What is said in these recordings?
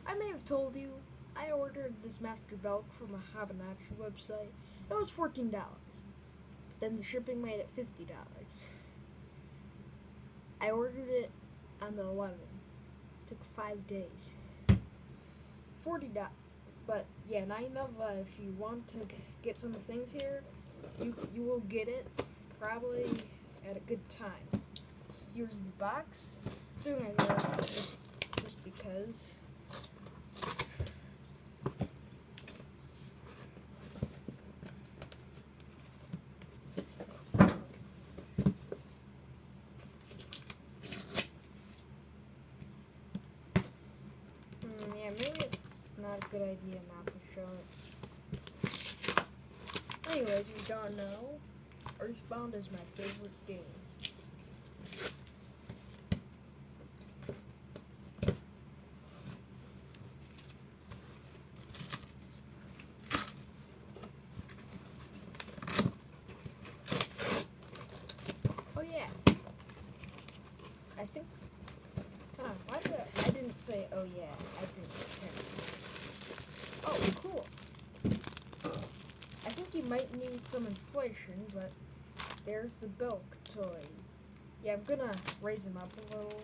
I may have told you I ordered this master belch from a hobonochi website. It was $14. Then the shipping made it $50. I ordered it on the 11th. Took 5 days. $40. But yeah, now you know if you want to get some things here, you will get it probably at a good time. Here's the box. I'm doing it just because. Yeah, maybe it's not a good idea not to show it. Anyways, if you don't know, Earthbound is my favorite game. Oh yeah, I think. Why did I didn't say? Oh yeah, I didn't pretend. Oh, cool. I think you might need some inflation, but there's the belch toy. Yeah, I'm gonna raise him up a little.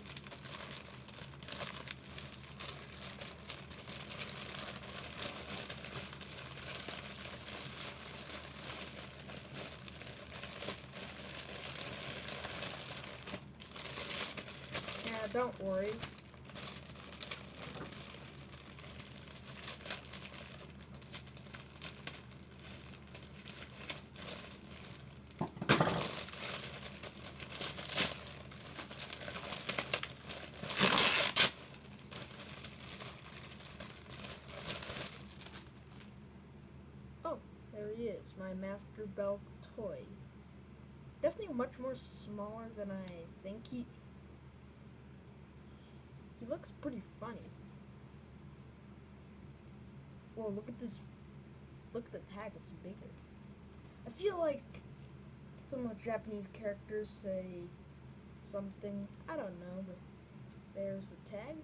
Yeah, don't worry. Oh, there he is, my master belch toy. Definitely much more smaller than I think he looks pretty funny. Whoa, look at this. Look at the tag, it's bigger. I feel like some of the Japanese characters say something. I don't know, but there's the tag.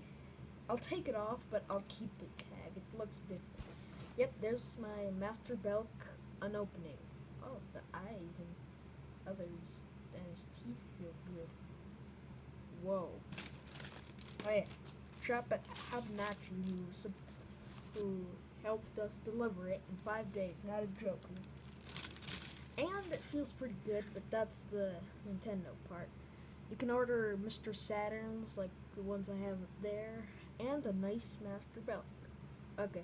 I'll take it off, but I'll keep the tag. It looks different. Yep, there's my master belch unopening. Oh, the eyes and others, and his teeth feel good. Whoa. Oh yeah, shop at hobonochi who helped us deliver it in 5 days. Not a joke. And it feels pretty good, but that's the Nintendo part. You can order Mr. Saturns like the ones I have there, and a nice master belch. Okay.